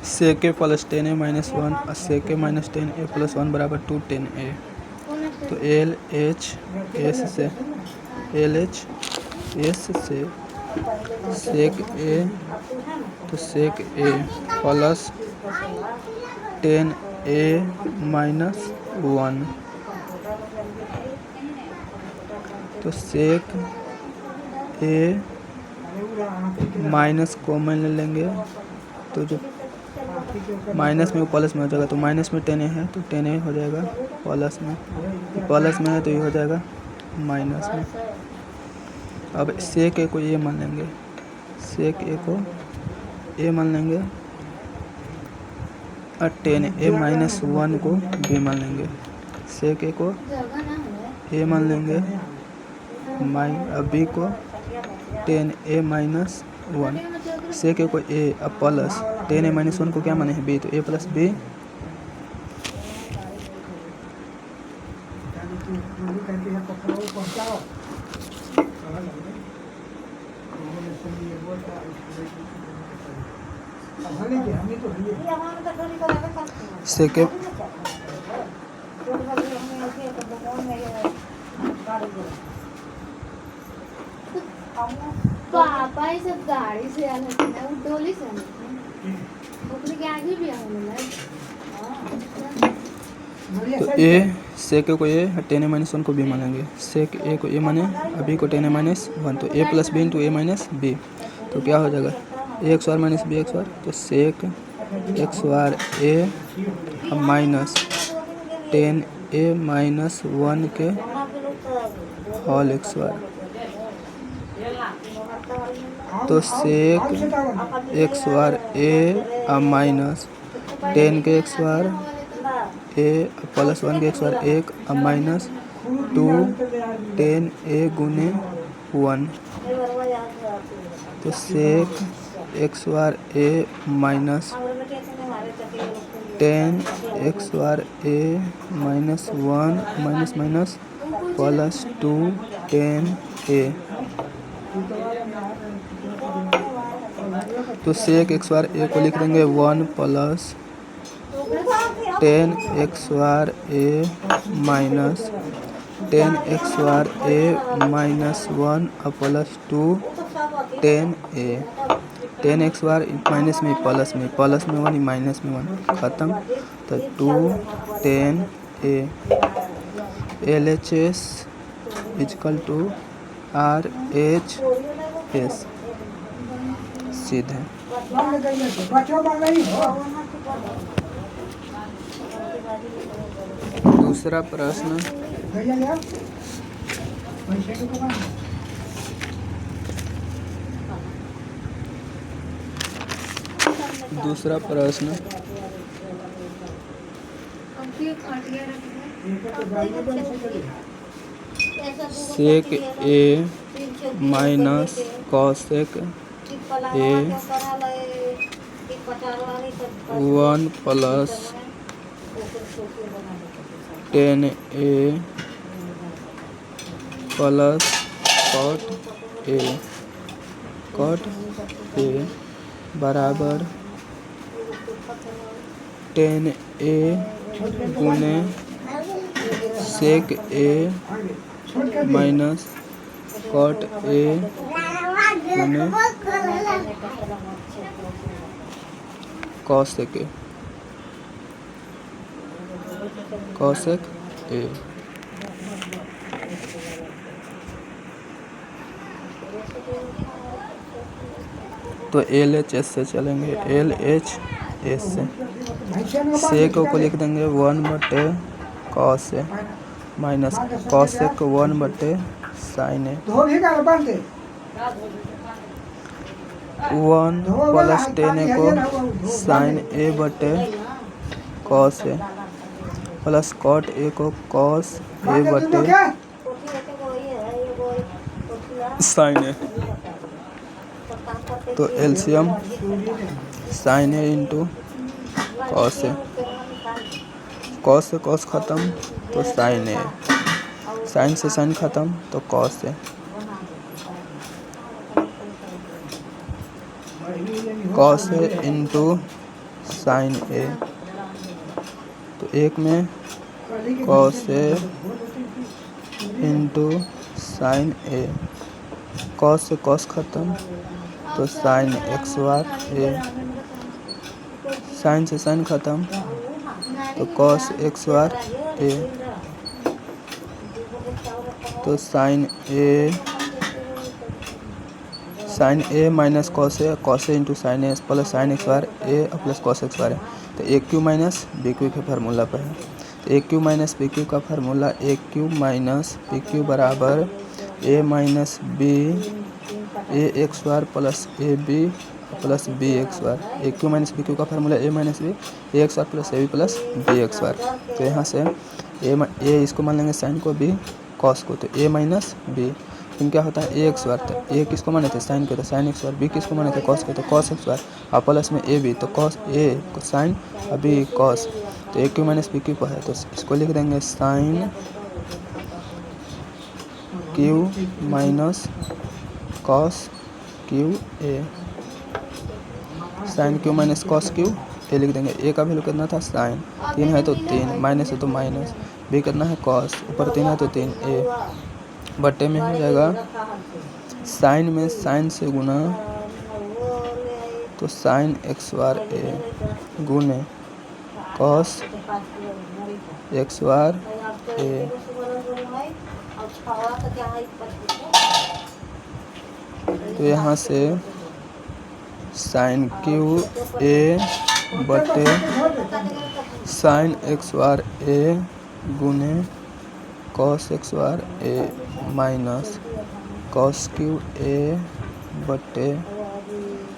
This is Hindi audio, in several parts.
सेक ए प्लस 10a माइनस 1 और सेक ए माइनस 10a प्लस 1 बराबर 2 10a। तो एल एच एस से सेक ए, तो सेक ए प्लस 10a माइनस 1, तो सेक ए माइनस कॉमन ले लेंगे, तो जो माइनस में वो प्लस में हो जाएगा, तो माइनस में 10a है तो 10a हो जाएगा, प्लस में है तो ये हो जाएगा माइनस में। अब सेक ए को ये मान लेंगे, सेक ए को ए मान लेंगे और 10a माइनस 1 को बी मान लेंगे। सेक ए को ए मान लेंगे, बी को 10a माइनस 1। सेक ए को ए अब प्लस 10a माइनस 1 को क्या माने हैं बी, तो ए प्लस बी। सेक ए पापा ही सब गाड़ी से आने थे ना, वो डोली से आने थे, अपने के आगे भी आने लगा। तो ए सेक ए को ए 10a माइनस 1 को बी मानेंगे। सेक ए को ए माने अभी को 10a माइनस 1, तो ए प्लस बी इंटू ए माइनस बी, तो क्या हो जाएगा ए x bar minus B x वार, तो sec X bar A minus 10a minus 1 के होल एक्स वार, तो sec X bar A minus 10 के एक्स वार ए प्लस 1 के एक्स वार 1 माइनस 2 10a गुने 1, तो sec X bar A minus 10 X bar A minus 1 minus minus plus 2 10a, तो सेक एक्स वार ए को लिख देंगे 1 plus 10 X bar A minus 10 X bar A minus 1 plus 2 10a। 10 X bar minus में प्लस में 1 माइनस में 1 ख़त्म, तो 2 10a। L H S is equal to R H S सीधे। दूसरा प्रश्न, sec A minus cosec A 1 plus 10a plus cot A बराबर 10a गुने सेक ए माइनस कॉट ए गुने कॉसेक ए। तो एल एच एस से चलेंगे, एल एच एस से सेक को लिख देंगे 1 बटे कॉस ए माइनस कॉसेक 1 बटे साइन ए, 1 प्लस 10a को साइन ए बटे cos A plus cot A को कॉस ए बटे साइन ए, तो LCM sine A into cos A, cos से कॉस ख़त्म तो साइन ए, साइन से साइन ख़त्म तो cos A, cos A into sine A, तो एक में cos A into sine A, cos से कॉस खत्म तो sine x bar A, sine से साइन खत्म तो कॉस एक्स बार ए, तो sine A minus cos A into sine A plus sine x bar A plus cos x bar A, तो A Q minus B Q के फार्मूला पर है। तो A Q minus B Q का formula A Q minus B Q बराबर A minus B A X bar plus A B plus B X bar. A Q minus B Q का formula A minus B A X bar plus A B plus B X बार। तो यहाँ से ए इसको मान लेंगे साइन को, बी कॉस को, तो ए माइनस बी, फिर क्या होता है ए एक्स बार, तो ए किसको माने थे साइन को, तो साइन एक्स बार, बी किसको माने थे कॉस को, तो कॉस एक्स बार, और प्लस में ए बी, तो कॉस ए साइन और बी कॉस, तो A Q minus B Q पर है तो इसको लिख देंगे sine Q minus cos Q A, sine Q minus cos Q A लिख देंगे। ए का वैल्यू कितना था साइन, 3 है तो 3, माइनस है तो माइनस, बी कितना है कॉस, ऊपर 3 है तो 3 ए, बट्टे में हो जाएगा साइन में साइन से गुना तो साइन एक्स बार ए गुने कॉस एक्स बार ए, तो यहाँ से साइन क्यू ए बटे साइन एक्स बार ए गुने कॉस एक्स बार ए माइनस कॉस क्यू ए बटे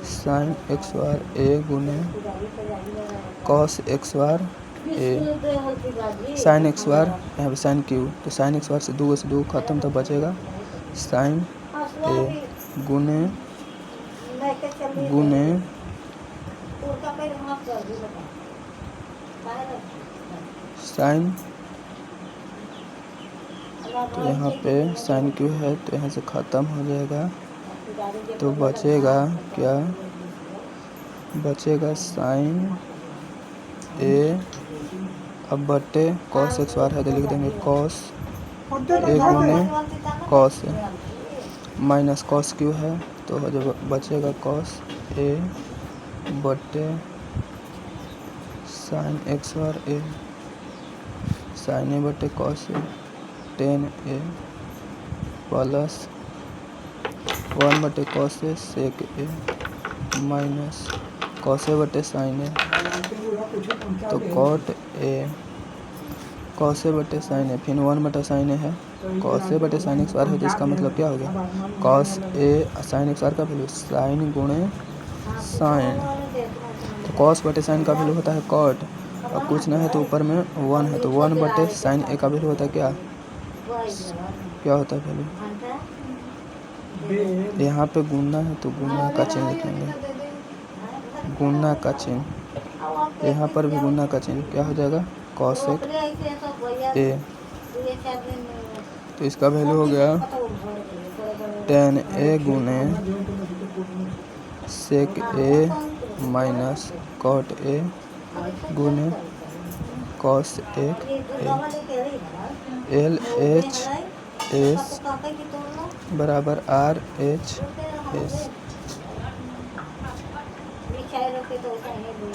साइन एक्स बार ए गुने cos x bar A, sine x बार यहाँ पे साइन क्यू, तो साइन एक्स बार से 2 से 2 खत्म तो बचेगा साइन ए गुने साइन, तो यहाँ पे साइन क्यू है तो यहाँ से ख़त्म हो जाएगा, तो बचेगा क्या, बचेगा साइन ए, अब बटे कॉस एक्स बार है तो लिख देंगे कॉस ए गुने cos A, minus cos Q है तो जब बचेगा कॉस ए बटे sine x bar A, sign A बटे कॉस ए 10 ए प्लस 1 बटे cos A sec A minus cos A बटे साइन ए, तो कॉट ए कॉस ए बटे साइन ए, फिर 1 बटे साइन ए है, कॉस ए बटे साइन एक्स बार है तो इसका मतलब क्या हो गया, कॉस ए साइन एक्स बार का वैल्यू साइन गुणे साइन, तो कॉस बटे साइन का वैल्यू होता है कॉट, और कुछ ना है तो ऊपर में 1 है तो 1 बटे साइन ए का वैल्यू होता है क्या होता है वैल्यू, यहाँ पे गुना है तो गुना का चिन्ह लिखेंगे, गुना का चिन्ह, यहाँ पर भी गुना का चिन्ह, क्या हो जाएगा कॉसेक ए, तो इसका वैल्यू हो गया 10 ए गुने सेक ए माइनस कॉट ए गुने कॉस एक ए, एल एच एस बराबर आर एच एस।